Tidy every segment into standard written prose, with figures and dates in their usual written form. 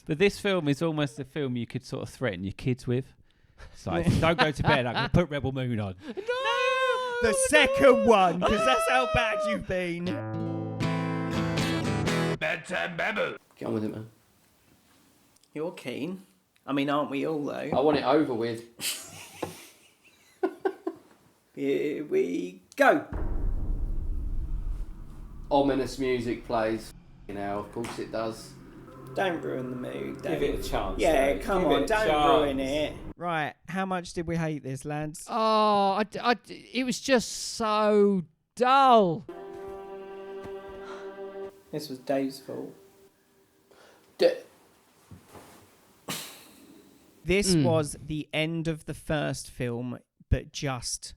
But this film is almost a film you could sort of threaten your kids with. It's like, don't go to bed, I'm going to put Rebel Moon on. The second one, because that's how bad you've been. Bedtime Babble. Get on with it, man. You're keen. I mean, aren't we all, though? I want it over with. Here we go. Ominous music plays. You know, of course it does. Don't ruin the mood, Dave. Give it a chance. Yeah, Dave. come Give on, it a don't chance. ruin it. Right, how much did we hate this, lads? Oh, it was just so dull. This was Dave's fault. This was the end of the first film, but just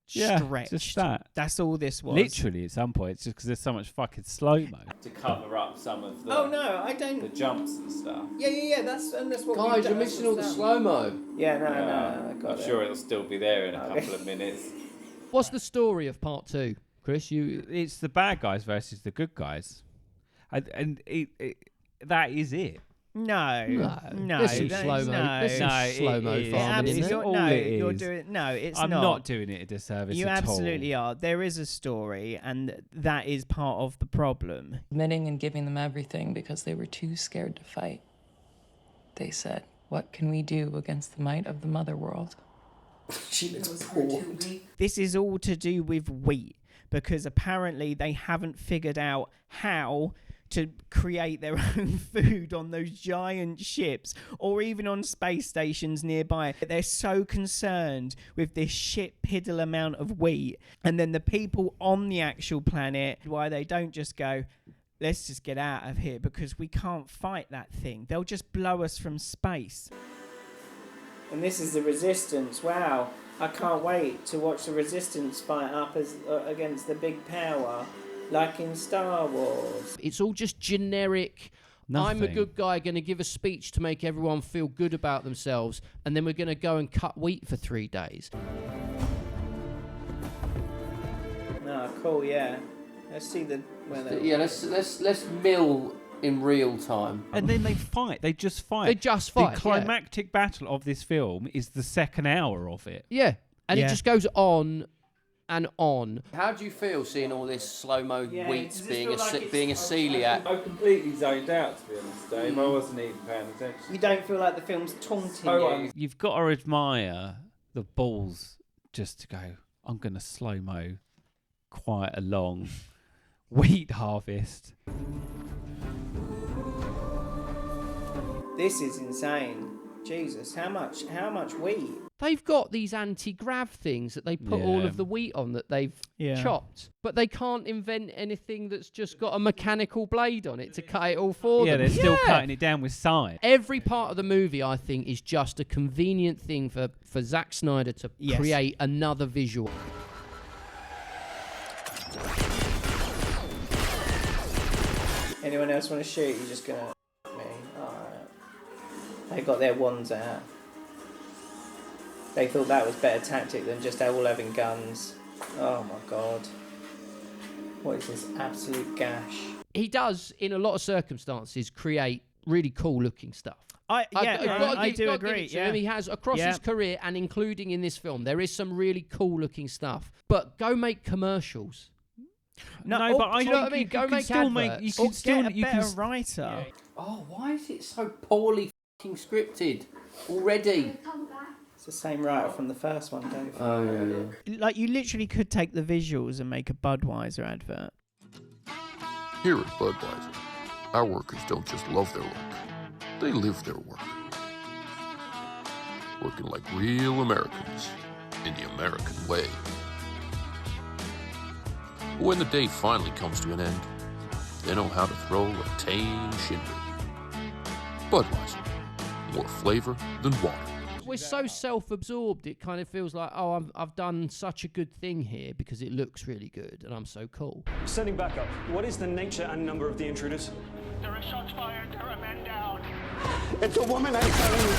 stretched. Just that. That's all this was. Literally, at some point, it's just because there's so much fucking slow-mo. To cover up some of the, Oh no, I don't. the jumps and stuff. Yeah. That's what. Guys, you're missing all the slow-mo. Yeah, no, I got I'm it. sure it'll still be there in a couple of minutes. What's the story of part 2, Chris? It's the bad guys versus the good guys. And that is it. No. There's some slow-mo. There's some slow-mo farming in there. All it is. You're doing. No, it's not. I'm not doing it a disservice You at all. absolutely are. There is a story, and that is part of the problem. Admitting and giving them everything because they were too scared to fight. They said, "What can we do against the might of the mother world?" She looks poor. This is all to do with wheat, because apparently they haven't figured out how to create their own food on those giant ships or even on space stations nearby. They're so concerned with this shit piddle amount of wheat, and then the people on the actual planet, why they don't just go, let's just get out of here because we can't fight that thing. They'll just blow us from space. And this is the Resistance. Wow. I can't wait to watch the Resistance fight up against the big power, like in Star Wars. It's all just generic. Nothing. I'm a good guy, going to give a speech to make everyone feel good about themselves, and then we're going to go and cut wheat for 3 days. No, cool, yeah. Let's see Let's mill in real time. And then they fight. They just fight. They just fight, The climactic battle of this film is the second hour of it. Yeah, and Yeah. it just goes on and on. How do you feel seeing all this slow-mo Yeah, wheat does this being feel a like it's- being a celiac? I completely zoned out, to be honest, Dave. I wasn't even paying attention. You don't feel like the film's taunting Oh, you. You've got to admire the balls just to go, I'm going to slow-mo quite a long wheat harvest. This is insane. Jesus, how much wheat? They've got these anti-grav things that they put all Yeah. of the wheat on that they've Yeah. chopped, but they can't invent anything that's just got a mechanical blade on it to cut it all for Yeah, them. they're still cutting it down with scythe. Every part of the movie, I think, is just a convenient thing for Zack Snyder to create another visual. Anyone else want to shoot? You're just gonna me. Alright. They got their wands out. They thought that was better tactic than just all having guns. Oh my god. What is this absolute gash? He does, in a lot of circumstances, create really cool-looking stuff. I do Gotta give agree. it to him. He has, across his career and including in this film, there is some really cool-looking stuff. But go make commercials. No, but I do you know think what I mean? you Go can make still make. adverts. You Or can still. get a You better can. writer. Oh, why is it so poorly fucking scripted already? It's the same writer from the first one, Dave. Oh yeah. Like, you literally could take the visuals and make a Budweiser advert. Here at Budweiser, our workers don't just love their work, they live their work. Working like real Americans in the American way. But when the day finally comes to an end, they know how to throw a tame shindig. Budweiser, more flavor than water. We're so self-absorbed, it kind of feels like, oh, I've done such a good thing here because it looks really good and I'm so cool. Setting back up, what is the nature and number of the intruders? There are shots fired. There are men down. It's a woman, I'm telling you.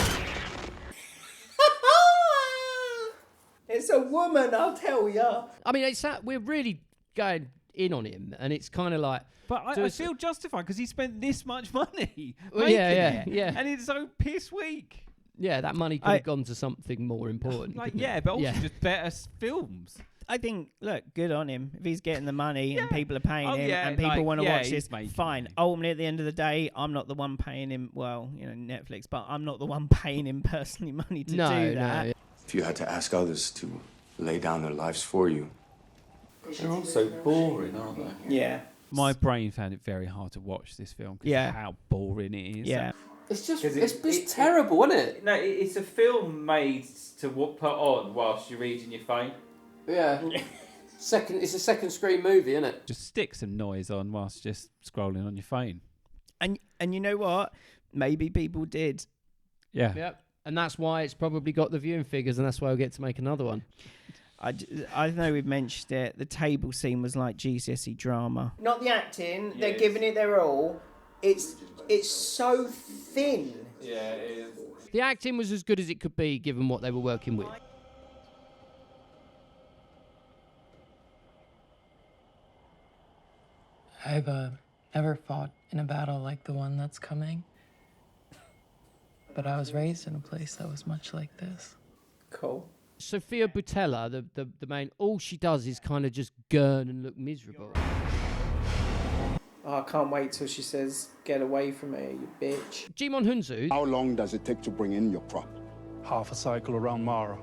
It's a woman, I'll tell ya. I mean, we're really going in on him, and it's kind of like. But I feel justified because he spent this much money. Well, making yeah, it, yeah. And it's so piss weak. Yeah, that money could have gone to something more important. Like, couldn't it? but also just better films. I think, look, good on him. If he's getting the money and people are paying him and people like, want to watch he's this, making fine. money. Ultimately, at the end of the day, I'm not the one paying him, well, you know, Netflix, but I'm not the one paying him personally money to do that. No. If you had to ask others to lay down their lives for you. They're all so boring, aren't they? Yeah. My brain found it very hard to watch this film because of how boring it is. Yeah. It's just, it's terrible, isn't it? No, it's a film made to put on whilst you're reading your phone. Yeah. It's a second screen movie, isn't it? Just stick some noise on whilst just scrolling on your phone. And you know what? Maybe people did. Yeah. Yep. And that's why it's probably got the viewing figures, and that's why we'll get to make another one. I know we've mentioned it. The table scene was like GCSE drama. Not the acting. They're giving it their all. It's so thin. Yeah, it is. The acting was as good as it could be, given what they were working with. I've never fought in a battle like the one that's coming. But I was raised in a place that was much like this. Cool. Sophia Boutella, the main, all she does is kind of just gurn and look miserable. Oh, I can't wait till she says, "Get away from me, you bitch." Jimon Hunsu. How long does it take to bring in your crop? Half a cycle around Mauler.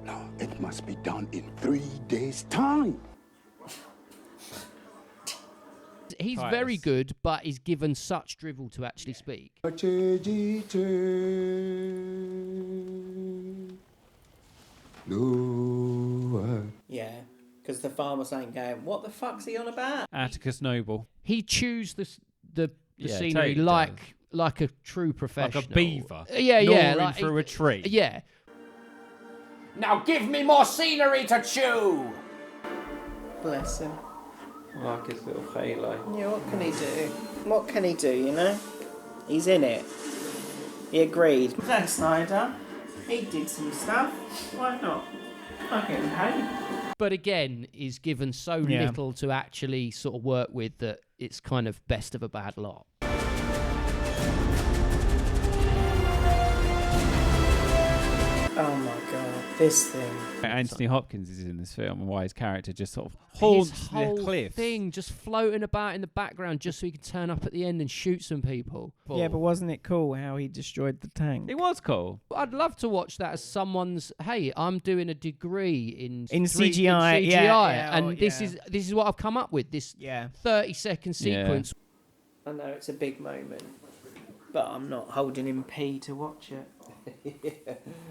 No, it must be done in 3 days' time. He's very good, but is given such drivel to actually speak. Yeah, because the farmer's ain't going, "What the fuck's he on about?" Atticus Noble. He chews the Yeah, scenery totally like a true professional. Like a beaver. Yeah, gnawing like, through a tree. Yeah. Now give me more scenery to chew! Bless him. I like his little halo. Yeah, what can he do? What can he do, you know? He's in it. He agreed. Zack Snyder, he did some stuff. Why not? I'm getting paid. But again, is given so little to actually sort of work with that it's kind of best of a bad lot. Oh my god, this thing. Anthony Hopkins is in this film, and why his character just sort of haunts His the whole cliff. thing just floating about in the background just so he can turn up at the end and shoot some people. Yeah, but wasn't it cool how he destroyed the tank? It was cool. I'd love to watch that as someone's. Hey, I'm doing a degree in CGI, and this is what I've come up with. This 30-second sequence. I know it's a big moment, but I'm not holding in P to watch it.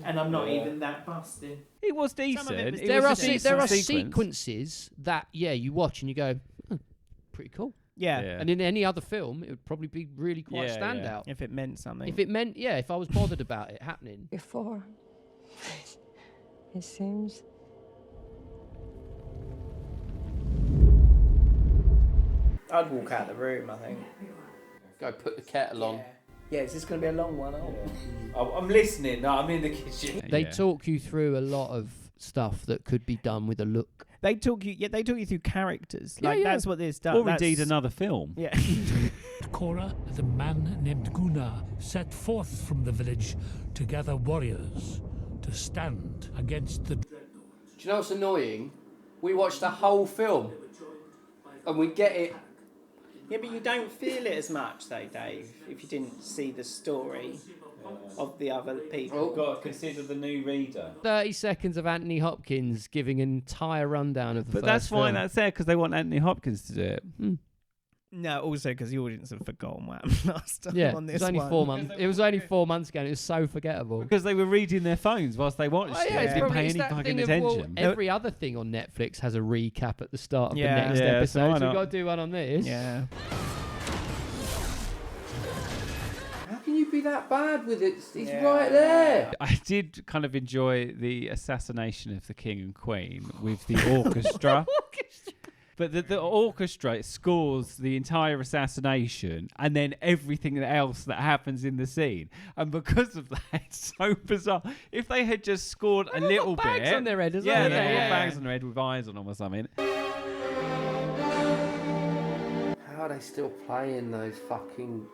And I'm not even that busted. It was decent. There are sequences that you watch and you go, pretty cool. Yeah. And in any other film, it would probably be really quite standout. If it meant something. If it meant, if I was bothered about it happening. Before, it seems. I'd walk out the room, I think. Go put the kettle on. Yeah, is this going to be a long one? I'm listening. No, I'm in the kitchen. They talk you through a lot of stuff that could be done with a look. They talk you through characters. Like that's what this does. Or indeed another film. Yeah. Korra and a man named Gunnar set forth from the village to gather warriors to stand against the... Do you know what's annoying? We watched the whole film and we get it. Yeah, but you don't feel it as much, though, Dave, if you didn't see the story of the other people. You've got to consider the new reader. 30 seconds of Anthony Hopkins giving an entire rundown of the But first that's fine. film. That's there because they want Anthony Hopkins to do it. No, also because the audience have forgotten what happened last time Yeah, on it this was only one. 4 months. It was only 4 months ago and it was so forgettable. Because they were reading their phones whilst they watched it. They didn't pay any fucking attention. Every other thing on Netflix has a recap at the start of the next so episode, why so not? we've got to do one on this. Yeah. How can you be that bad with it? It's right there. I did kind of enjoy the assassination of the king and queen with the orchestra. But the orchestra scores the entire assassination and then everything else that happens in the scene. And because of that, it's so bizarre. If they had just scored a little bit... bags on their head as yeah, well. they've got bags on their head with eyes on them or something. Why are they still playing those fucking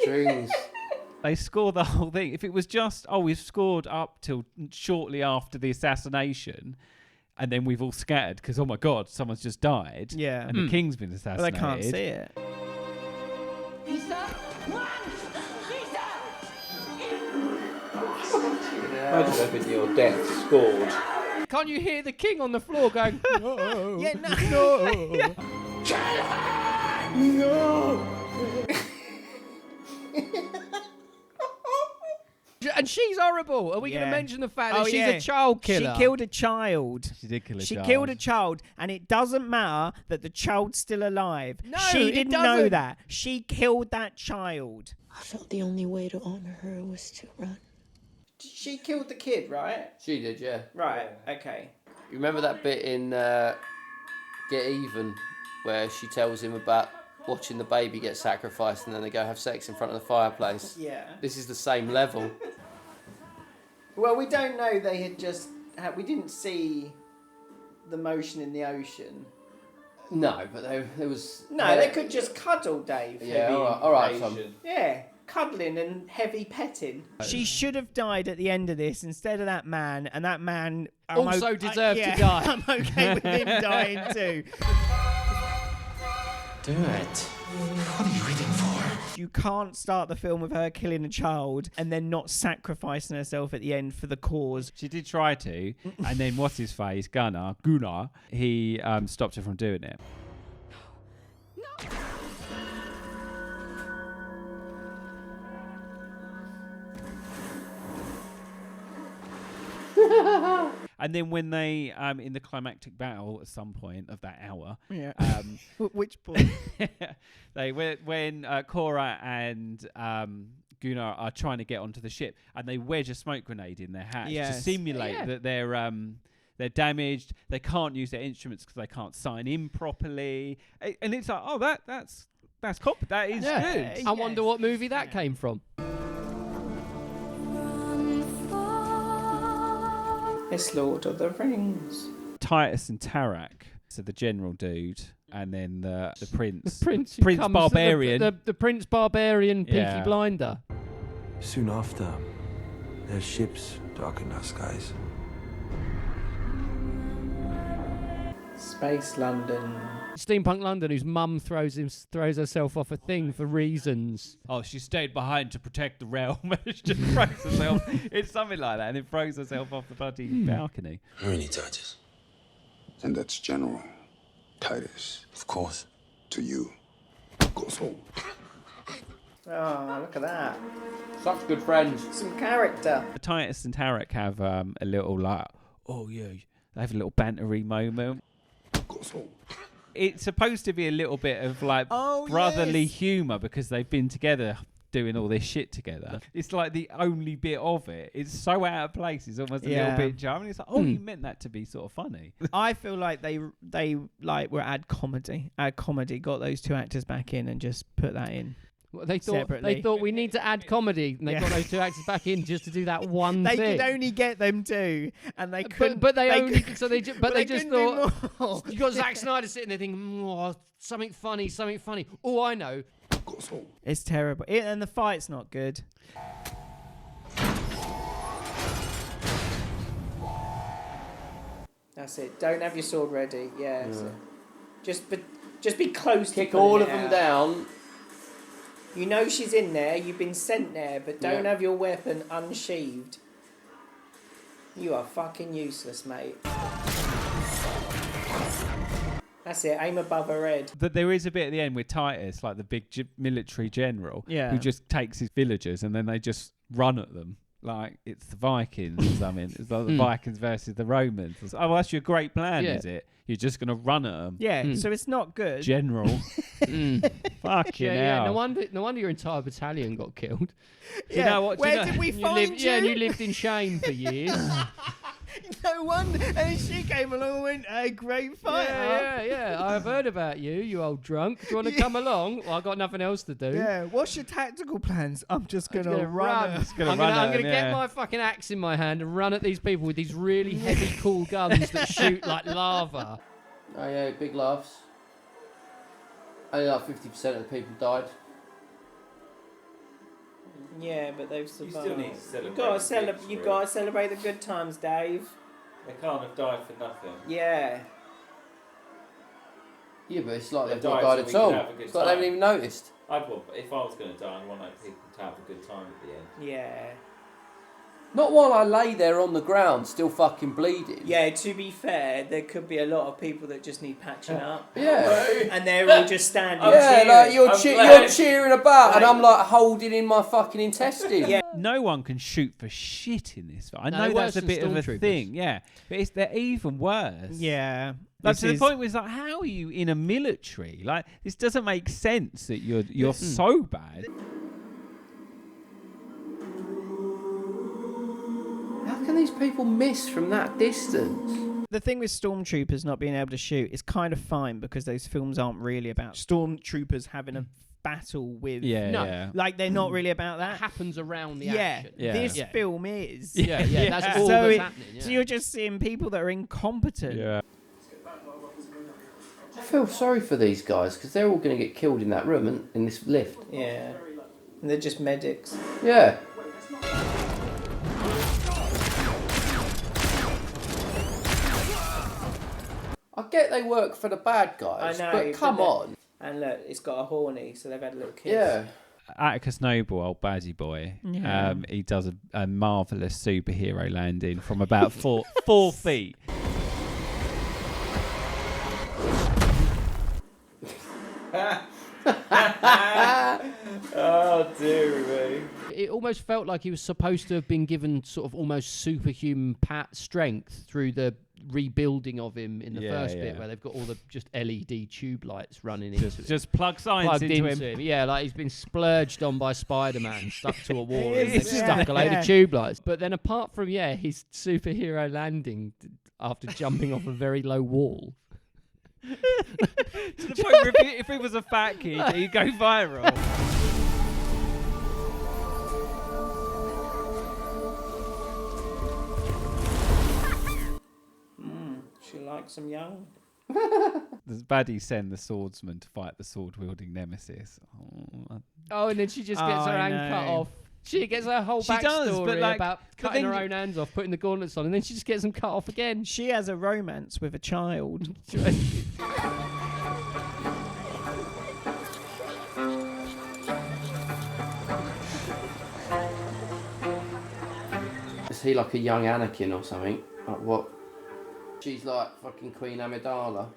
strings? They score the whole thing. If it was just, we've scored up till shortly after the assassination, and then we've all scattered because, oh my God, someone's just died. Yeah. And the king's been assassinated. Well, they can't see it. Imagine having your death scored. Can't you hear the king on the floor going, no, Yeah, no. no. And she's horrible. Are we going to mention the fact that she's a child killer? She killed a child. She did kill a child. She killed a child, and it doesn't matter that the child's still alive. No, she it didn't know doesn't. that. She killed that child. I felt the only way to honor her was to run. She killed the kid, right? She did, yeah. Right, okay. You remember that bit in Get Even where she tells him about watching the baby get sacrificed and then they go have sex in front of the fireplace? Yeah. This is the same level. Well, we don't know they had just... we didn't see the motion in the ocean. No, but there was... No, they could just cuddle, Dave. Yeah, all right, Tom. Yeah, cuddling and heavy petting. She should have died at the end of this instead of that man, and that man... Also deserved to die. I'm okay with him dying too. Do it. What are you waiting for? You can't start the film with her killing a child and then not sacrificing herself at the end for the cause. She did try to, and then what's his face, Gunnar, he stopped her from doing it. And then when they, in the climactic battle at some point of that hour, which point? when Cora and Gunnar are trying to get onto the ship, and they wedge a smoke grenade in their hatch to simulate that they're damaged. They can't use their instruments because they can't sign in properly, and it's like, that is good. I wonder what movie that came from. It's Lord of the Rings. Titus and Tarak, so the general dude, and then the prince. Prince Barbarian. The Prince Barbarian Peaky Blinder. Soon after, their ships darkened our skies. Space London. Steampunk London, whose mum throws herself off a thing for reasons. Oh, she stayed behind to protect the realm. She just throws herself. It's something like that, and then throws herself off the bloody balcony. Really, Titus? And that's General Titus. Of course. To you. Goes home. Oh, look at that. Such good friends. Some character. Titus and Tarak have a little they have a little bantery moment. Goes home. It's supposed to be a little bit of brotherly humour because they've been together doing all this shit together. It's like the only bit of it. It's so out of place. It's almost a little bit jarring. It's like, you meant that to be sort of funny. I feel like they were add comedy, got those two actors back in and just put that in. Well, they separately. thought we need to add comedy, and they got those two actors back in just to do that one they thing. Could only get them two, and they couldn't. But they just thought thought you got Zack Snyder sitting there thinking, something funny. Oh, I know. It's terrible, and the fight's not good. That's it. Don't have your sword ready. Yeah. Just be close. Kick to all of them down. You know she's in there. You've been sent there, but don't have your weapon unsheathed. You are fucking useless, mate. That's it. Aim above her head. But there is a bit at the end with Titus, like the big military general, who just takes his villagers and then they just run at them. Like it's the Vikings or something. It's like the Vikings versus the Romans. Oh, well, that's your great plan, is it? You're just going to run at them. Yeah, so it's not good. General. Fucking hell. No wonder your entire battalion got killed. You know what? Where did we find you? Yeah, you lived in shame for years. No wonder. And she came along and went, "Hey, great fighter." Yeah. I've heard about you, you old drunk. Do you want to come along? Well, I've got nothing else to do. Yeah. What's your tactical plans? I'm just going to run. I'm going to get my fucking axe in my hand and run at these people with these really heavy, cool guns that shoot like lava. Oh, yeah, big laughs. Only like 50% of the people died. Yeah, but they've survived. You still need to celebrate. You gotta celebrate the good times, Dave. They can't have died for nothing. Yeah. Yeah, but it's like They they've not died died so at we all. could have a good It's like they haven't time. even noticed. If I was going to die, I'd want people to have a good time at the end. Yeah. Not while I lay there on the ground, still fucking bleeding. Yeah, to be fair, there could be a lot of people that just need patching up. Yeah. And they're all just standing Yeah, cheering. like you're cheering about, and Like- I'm like holding in my fucking intestine. Yeah. No one can shoot for shit in this. I No, know they're that's worse a than bit of a stormtroopers. thing, yeah. But they're even worse. Yeah. Like, This to the is- point where it's like, how are you in a military? Like, this doesn't make sense that you're so bad. How can these people miss from that distance? The thing with stormtroopers not being able to shoot is kind of fine because those films aren't really about stormtroopers having a battle with. Yeah, No. yeah. Like they're not really about That that. happens around the Yeah, action. this Yeah. film is. Yeah, that's all So that's it- happening. Yeah. So you're just seeing people that are incompetent. Yeah. I feel sorry for these guys because they're all going to get killed in that room in this lift. Yeah. And they're just medics. Yeah. I get they work for the bad guys, I know. but come they're- on. And look, it's got a horny, so they've had a little kiss. Yeah. Atticus Noble, old baddie boy, Yeah. he does a marvellous superhero landing from about 4 feet. Oh dear me. It almost felt like he was supposed to have been given sort of almost superhuman strength through the rebuilding of him in the first bit, where they've got all the just LED tube lights running into it. Just plug science Plugged into into him. Yeah, like he's been splurged on by Spider-Man, stuck to a wall, and they've is, stuck a load yeah. of tube lights. But then apart from, his superhero landing after jumping off a very low wall. To the point where if it was a fat kid, he'd go viral. She likes them young. The baddie send the swordsman to fight the sword-wielding nemesis. Oh, and then she just gets her hand cut off. She gets her whole She backstory does, but, like, about but cutting then her own hands off, putting the gauntlets on, and then she just gets them cut off again. She has a romance with a child. Is he like a young Anakin or something? Like what? She's like fucking Queen Amidala.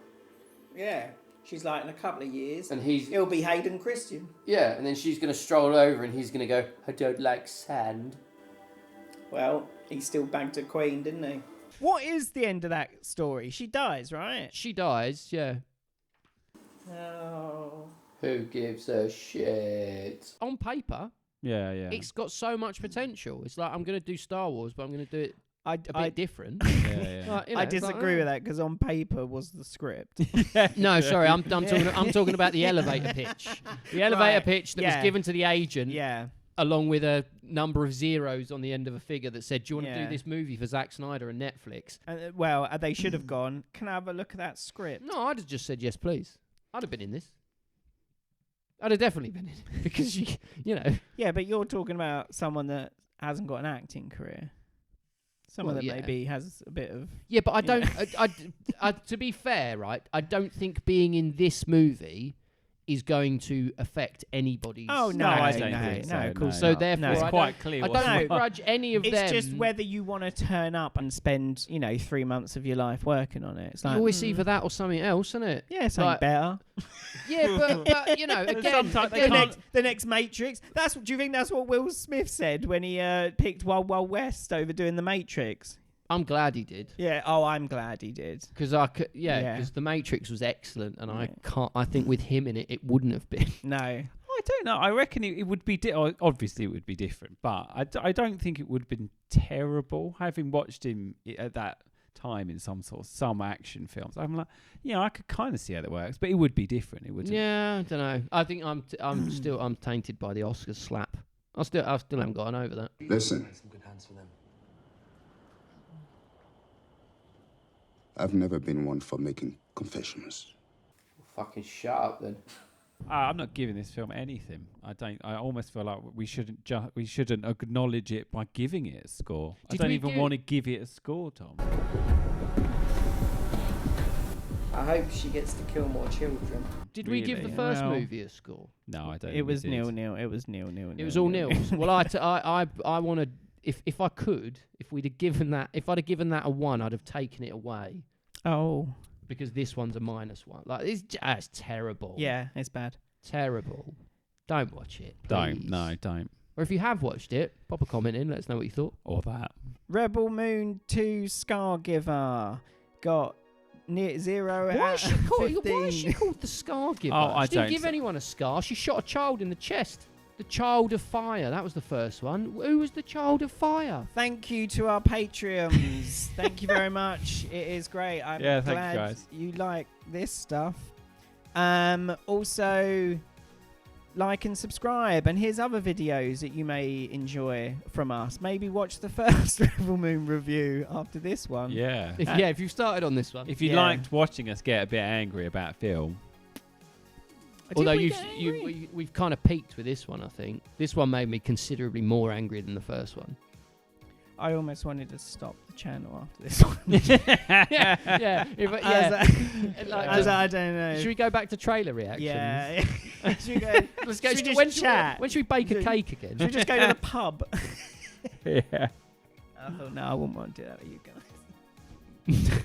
Yeah. She's like, in a couple of years, And he's... he'll be Hayden Christian. Yeah, and then she's going to stroll over and he's going to go, I don't like sand. Well, he still bagged a queen, didn't he? What is the end of that story? She dies, right? She dies, yeah. Oh. Who gives a shit? On paper, Yeah. it's got so much potential. It's like, I'm going to do Star Wars, but I'm going to do it I a bit different. Yeah. Like, you know, I it's like, disagree with that because on paper was the script. No, sorry, I'm talking about the elevator pitch. The elevator Right, pitch that yeah. was given to the agent, Yeah. along with a number of zeros on the end of a figure that said, "Do you want to Yeah. do this movie for Zack Snyder and Netflix?" Well, they should have gone, can I have a look at that script? No, I'd have just said yes, please. I'd have been in this. I'd have definitely been in it because you know. Yeah, but you're talking about someone that hasn't got an acting career. Someone Well, that yeah. maybe has a bit of... Yeah, but I you know. don't. I, to be fair, right? I don't think being in this movie is going to affect anybody's. Oh, no, I no, don't no, think so, no, cool. no. So therefore, No. It's I quite don't, clear I what's don't wrong. begrudge any of It's them. just whether you want to turn up and spend, 3 months of your life working on it. It's like, you always either that or something else, isn't it? yeah, something like- better. Yeah, but again, Sometimes they The can't- next Matrix. Do you think that's what Will Smith said when he picked Wild Wild West over doing the Matrix? I'm glad he did. Yeah. Oh, I'm glad he did. Because Yeah. because the Matrix was excellent, and Yeah. I think with him in it, it wouldn't have been. No. I don't know. I reckon it would be... obviously, it would be different, but I don't think it would have been terrible. Having watched him at that time in some action films, I'm like, I could kind of see how that works, but it would be different. It would. Yeah, I don't know. I think I'm tainted by the Oscars slap. I still haven't gotten over that. Listen. I've never been one for making confessions. Fucking shut up then. I'm not giving this film anything. I almost feel like we shouldn't acknowledge it by giving it a score. I don't even want to give it a score, Tom. I hope she gets to kill more children. Did we give the first movie a score? No, I don't. It was 0-0. It was 0-0. It was all nils. Well, I want to. If I could, if I'd have given that a 1, I'd have taken it away. Oh. Because this one's a -1. Like it's terrible. Yeah, it's bad. Terrible. Don't watch it. Don't. No, don't. Or if you have watched it, pop a comment in. Let us know what you thought. Or that. Rebel Moon 2 Scargiver got near 0 Why out is she of called? 15. Why is she called the Scar Giver? Oh, She didn't give anyone a scar. She shot a child in the chest. The Child of Fire. That was the first one. Who was the Child of Fire? Thank you to our Patreons. Thank you very much. It is great. I'm thank you, glad guys. you like this stuff. Also, like and subscribe. And here's other videos that you may enjoy from us. Maybe watch the first Rebel Moon review after this one. Yeah. If you started on this one. If you liked watching us get a bit angry about film. Although we've kind of peaked with this one, I think. This one made me considerably more angry than the first one. I almost wanted to stop the channel after this one. yeah. I don't know. Should we go back to trailer reactions? Yeah. Should we go, Let's go. should we When just chat? should we bake a cake again? Should we just go to the pub? Yeah. I thought, no, I wouldn't want to do that with you guys.